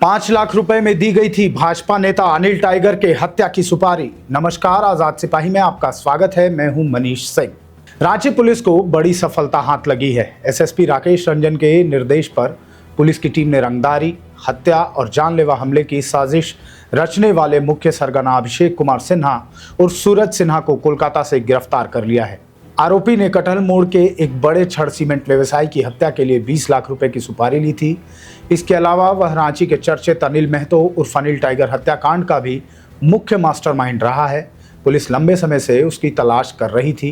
5 लाख रुपए में दी गई थी भाजपा नेता अनिल टाइगर के हत्या की सुपारी। नमस्कार, आजाद सिपाही में आपका स्वागत है। मैं हूं मनीष सिंह। रांची पुलिस को बड़ी सफलता हाथ लगी है। एसएसपी राकेश रंजन के निर्देश पर पुलिस की टीम ने रंगदारी, हत्या और जानलेवा हमले की साजिश रचने वाले मुख्य सरगना अभिषेक कुमार सिन्हा और सूरज सिन्हा को कोलकाता से गिरफ्तार कर लिया है। आरोपी ने कटहल मोड़ के एक बड़े छड़ सीमेंट व्यवसायी की हत्या के लिए 20 लाख रुपए की सुपारी ली थी। इसके अलावा वह रांची के चर्चित अनिल महतो उर्फ अनिल टाइगर हत्याकांड का भी मुख्य मास्टरमाइंड रहा है। पुलिस लंबे समय से उसकी तलाश कर रही थी।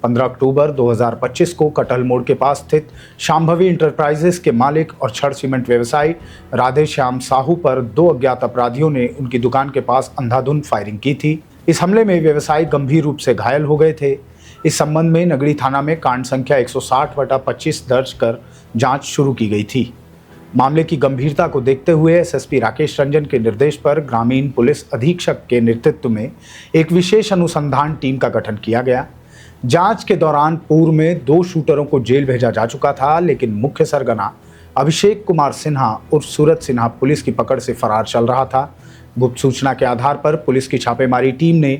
15 अक्टूबर 2025 को कटहल मोड़ के पास स्थित शांभवी इंटरप्राइजेस के मालिक और छड़ सीमेंट व्यवसायी राधे श्याम साहू पर 2 अज्ञात अपराधियों ने उनकी दुकान के पास अंधाधुंध फायरिंग की थी। इस हमले में व्यवसायी गंभीर रूप से घायल हो गए थे। इस संबंध में नगड़ी थाना में कांड संख्या 160/25 दर्ज कर जांच शुरू की गई थी। मामले की गंभीरता को देखते हुए एसएसपी राकेश रंजन के निर्देश पर ग्रामीण पुलिस अधीक्षक के नेतृत्व में एक विशेष अनुसंधान टीम का गठन किया गया। जांच के दौरान पूर्व में 2 शूटरों को जेल भेजा जा चुका था, लेकिन मुख्य सरगना अभिषेक कुमार सिन्हा और सूरज सिन्हा पुलिस की पकड़ से फरार चल रहा था। गुप्त सूचना के आधार पर पुलिस की छापेमारी टीम ने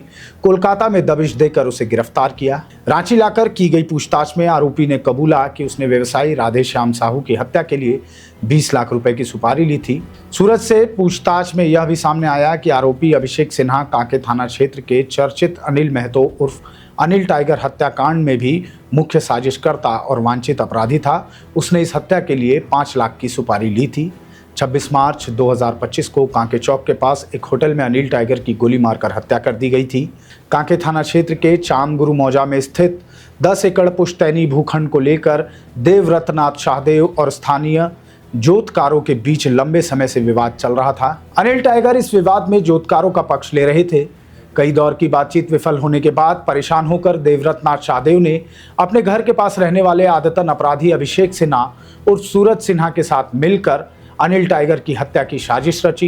कोलकाता में दबिश देकर उसे गिरफ्तार किया। रांची लाकर की गई पूछताछ में आरोपी ने कबूला कि उसने व्यवसायी राधे श्याम साहू की हत्या के लिए 20 लाख रुपए की सुपारी ली थी। सूरज से पूछताछ में यह भी सामने आया कि आरोपी अभिषेक सिन्हा कांके थाना क्षेत्र के चर्चित अनिल महतो उर्फ अनिल टाइगर हत्याकांड में भी मुख्य साजिशकर्ता और वांछित अपराधी था। उसने इस हत्या के लिए 5 लाख की सुपारी ली थी। 26 मार्च 2025 को कांके चौक के पास एक होटल में अनिल टाइगर की गोली मारकर हत्या कर दी गई थी। कांके थाना क्षेत्र के चामगुरु मौजा में स्थित 10 एकड़ पुश्तैनी भूखंड को लेकर देवरत्नाथ शाहदेव और स्थानीय जोतकारों के बीच लंबे समय से विवाद चल रहा था। अनिल टाइगर इस विवाद में जोतकारों का पक्ष ले रहे थे। कई दौर की बातचीत विफल होने के बाद परेशान होकर देवरत्नाथ शाहदेव ने अपने घर के पास रहने वाले आदतन अपराधी अभिषेक सिन्हा और सूरज सिन्हा के साथ मिलकर अनिल टाइगर की हत्या की साजिश रची।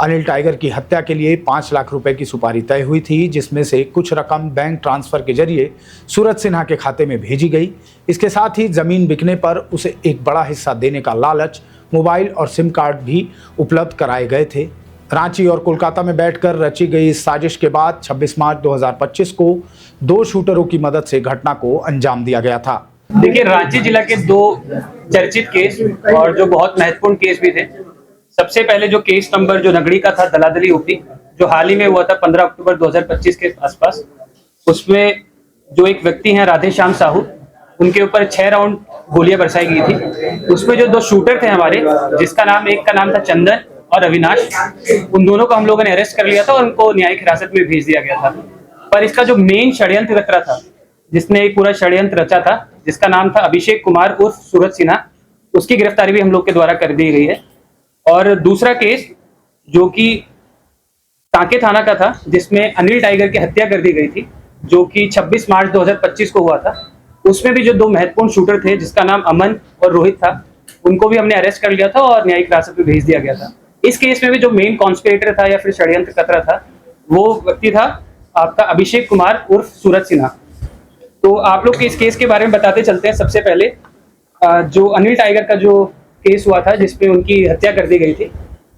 अनिल टाइगर की हत्या के लिए 5 लाख रुपए की सुपारी तय हुई थी, जिसमें से कुछ रकम बैंक ट्रांसफर के जरिए सूरज सिन्हा के खाते में भेजी गई। इसके साथ ही जमीन बिकने पर उसे एक बड़ा हिस्सा देने का लालच, मोबाइल और सिम कार्ड भी उपलब्ध कराए गए थे। रांची और कोलकाता में बैठकर रची गई इस साजिश के बाद 26 मार्च 2025 को 2 शूटरों की मदद से घटना को अंजाम दिया गया था। देखिए, रांची जिला के 2 चर्चित केस और जो बहुत महत्वपूर्ण केस भी थे। सबसे पहले जो केस नंबर जो नगड़ी का था, दलादली यूपी, जो हाल ही में हुआ था 15 अक्टूबर 2025 के आसपास, उसमें जो एक व्यक्ति हैं राधे श्याम साहू, उनके ऊपर 6 राउंड गोलियां बरसाई गई थी। उसमें जो 2 शूटर थे हमारे, जिसका नाम, एक का नाम था चंदन और अविनाश, उन दोनों को हम लोगों ने अरेस्ट कर लिया था और उनको न्यायिक हिरासत में भेज दिया गया था। पर इसका जो मेन षड्यंत्र रच रहा था, जिसने पूरा षड्यंत्र रचा था, जिसका नाम था अभिषेक कुमार उर्फ सूरज सिन्हा, उसकी गिरफ्तारी भी हम लोग के द्वारा कर दी गई है। और दूसरा केस जो कि कांके थाना का था, जिसमें अनिल टाइगर की हत्या कर दी गई थी, जो कि 26 मार्च 2025 को हुआ था, उसमें भी जो 2 महत्वपूर्ण शूटर थे, जिसका नाम अमन और रोहित था, उनको भी हमने अरेस्ट कर लिया था और न्यायिक हिरासत में भेज दिया गया था। इस केस में भी जो मेन कॉन्स्पिरेटर था या फिर षड्यंत्रकर्ता था, वो व्यक्ति था आपका अभिषेक कुमार उर्फ सूरज सिन्हा। तो आप लोग के इस केस के बारे में बताते चलते हैं। सबसे पहले जो अनिल टाइगर का जो केस हुआ था, जिसमें उनकी हत्या कर दी गई थी,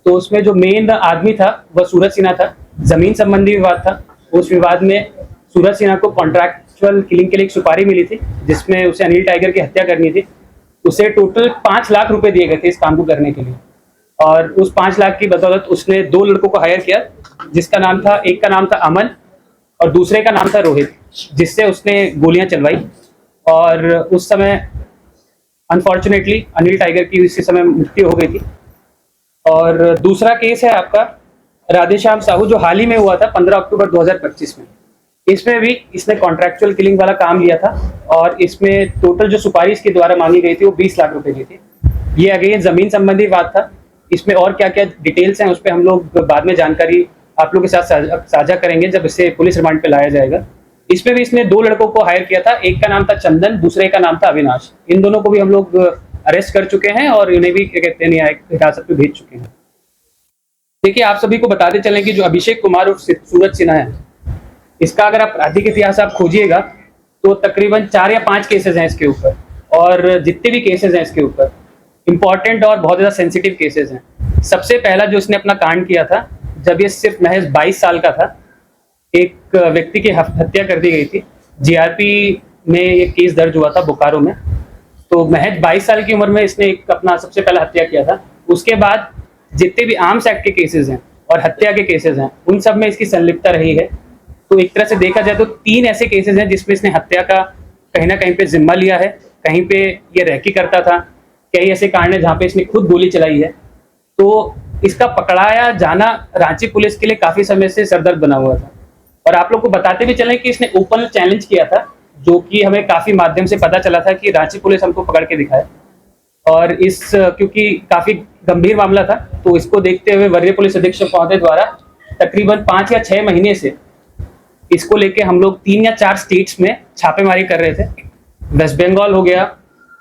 तो उसमें जो मेन आदमी था वह सूरज सिन्हा था। जमीन संबंधी विवाद था। उस विवाद में सूरज सिन्हा को कॉन्ट्रैक्चुअल किलिंग के लिए एक सुपारी मिली थी, जिसमें उसे अनिल टाइगर की हत्या करनी थी। उसे टोटल 5 लाख रुपए दिए गए थे इस काम को करने के लिए। और उस 5 लाख की बदौलत उसने 2 लड़कों को हायर किया, जिसका नाम था, एक का नाम था अमन और दूसरे का नाम था रोहित, जिससे उसने गोलियां चलवाई। और उस समय अनफॉर्चुनेटली अनिल टाइगर की उसी समय मृत्यु हो गई थी। और दूसरा केस है आपका राधे श्याम साहू, जो हाल ही में हुआ था 15 अक्टूबर 2025 में। इसमें भी इसने कॉन्ट्रैक्चुअल किलिंग वाला काम लिया था और इसमें टोटल जो सुपारी इसके द्वारा मांगी गई थी वो 20 लाख रुपए की थी। ये अगेन जमीन संबंधी बात था। इसमें और क्या क्या डिटेल्स हैं उस पर हम लोग बाद में जानकारी आप लोग के साथ साझा करेंगे जब इसे पुलिस रिमांड पे लाया जाएगा। इसमें भी इसने 2 लड़कों को हायर किया था, एक का नाम था चंदन, दूसरे का नाम था अविनाश। इन दोनों को भी हम लोग अरेस्ट कर चुके हैं और इन्हें भी क्या कहते हैं न्यायिक हिरासत में भेज चुके हैं। देखिए, आप सभी को बताते चलें कि जो अभिषेक कुमार और सूरज सिन्हा है, इसका अगर आप आपराधिक इतिहास आप खोजिएगा तो तकरीबन 4 या 5 केसेस हैं इसके ऊपर। और जितने भी केसेस हैं इसके ऊपर इंपॉर्टेंट और बहुत ज़्यादा सेंसिटिव केसेस हैं। सबसे पहला जो इसने अपना कांड किया था, जब ये सिर्फ महज 22 साल का था, एक व्यक्ति की हत्या कर दी गई थी। जीआरपी में ये केस दर्ज हुआ था बोकारो में। तो महज 22 साल की उम्र में इसने एक अपना सबसे पहला हत्या किया था। उसके बाद जितने भी आर्म्स एक्ट के केसेस हैं और हत्या के केसेस हैं, उन सब में इसकी संलिप्तता रही है। तो एक तरह से देखा जाए तो 3 ऐसे केसेस हैं जिसमें इसने हत्या का कहीं ना कहीं पे जिम्मा लिया है, कहीं पे ये रैकी करता था, कई ऐसे कांड हैं जहाँ पे इसने खुद गोली चलाई है। तो इसका पकड़ाया जाना रांची पुलिस के लिए काफी समय से सरदर्द बना हुआ था। और आप लोग को बताते भी चलें कि इसने ओपन चैलेंज किया था, जो कि हमें काफी माध्यम से पता चला था कि रांची पुलिस हमको पकड़ के दिखाए। और क्योंकि काफी गंभीर मामला था, तो इसको देखते हुए वरीय पुलिस अधीक्षक महोदय द्वारा तकरीबन 5 या 6 महीने से इसको लेके हम लोग 3 या 4 स्टेट्स में छापेमारी कर रहे थे। वेस्ट बंगाल हो गया,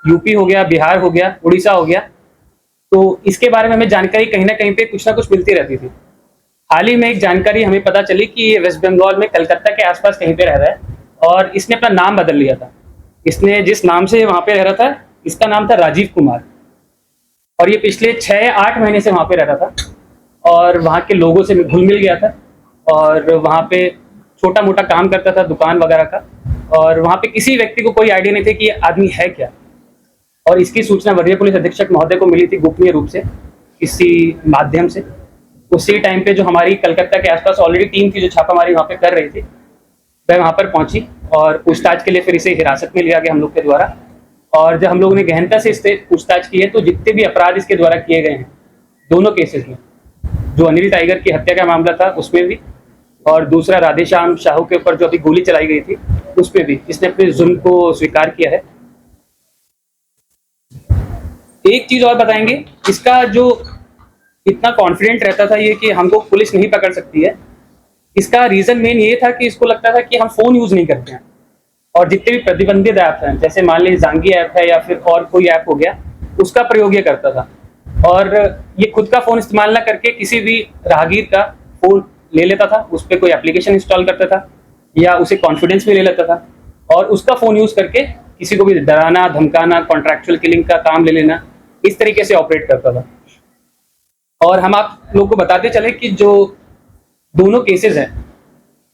यूपी हो गया, बिहार हो गया, उड़ीसा हो गया। तो इसके बारे में हमें जानकारी कहीं ना कहीं पे कुछ ना कुछ मिलती रहती थी। हाल ही में एक जानकारी हमें पता चली कि ये वेस्ट बंगाल में कलकत्ता के आसपास कहीं पे रह रहा है और इसने अपना नाम बदल लिया था। इसने जिस नाम से वहां पे रह रहा था, इसका नाम था राजीव कुमार। और ये पिछले 6 या 8 महीने से वहां पे रह रहा था और वहां के लोगों से घुल मिल गया था और वहां पे छोटा मोटा काम करता था, दुकान वगैरह का। और वहां पे किसी व्यक्ति को कोई आइडिया नहीं था कि ये आदमी है क्या। और इसकी सूचना वरीय पुलिस अधीक्षक महोदय को मिली थी गोपनीय रूप से, किसी माध्यम से। उसी टाइम पे जो हमारी कलकत्ता के आसपास ऑलरेडी टीम थी जो छापामारी वहां पे कर रही थी, वह वहां पर पहुंची और पूछताछ के लिए फिर इसे हिरासत में लिया गया हम लोग के द्वारा। और जब हम लोगों ने गहनता से इससे पूछताछ की है, तो जितने भी अपराध इसके द्वारा किए गए हैं दोनों केसेस में, जो अनिल टाइगर की हत्या का मामला था उसमें भी, और दूसरा राधेश्याम शाहू के ऊपर जो अभी गोली चलाई गई थी उसमें भी, इसने अपने जुल्म को स्वीकार किया है। एक चीज और बताएंगे, इसका जो इतना कॉन्फिडेंट रहता था ये कि हमको पुलिस नहीं पकड़ सकती है, इसका रीजन मेन ये था कि इसको लगता था कि हम फोन यूज नहीं करते हैं और जितने भी प्रतिबंधित ऐप हैं, जैसे मान लीजिए जांगी ऐप है या फिर और कोई ऐप हो गया, उसका प्रयोग ये करता था। और ये खुद का फोन इस्तेमाल ना करके किसी भी राहगीर का फोन ले लेता था, उस पर कोई एप्लीकेशन इंस्टॉल करता था या उसे कॉन्फिडेंस में ले लेता था और उसका फोन यूज करके किसी को भी डराना, धमकाना, कॉन्ट्रैक्चुअल किलिंग का काम ले लेना, इस तरीके से ऑपरेट करता था। और हम आप लोग को बताते चले कि जो दोनों केसेस हैं,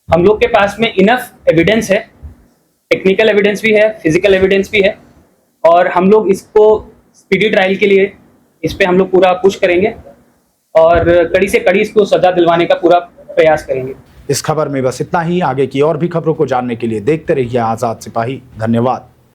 हम लोग के पास में इनफ एविडेंस है, टेक्निकल एविडेंस भी है, फिजिकल एविडेंस भी है। और हम लोग इसको स्पीडी ट्रायल के लिए इस पे हम लोग पूरा पुश करेंगे और कड़ी से कड़ी इसको सजा दिलवाने का पूरा प्रयास करेंगे। इस खबर में बस इतना ही। आगे की और भी खबरों को जानने के लिए देखते रहिए आजाद सिपाही। धन्यवाद।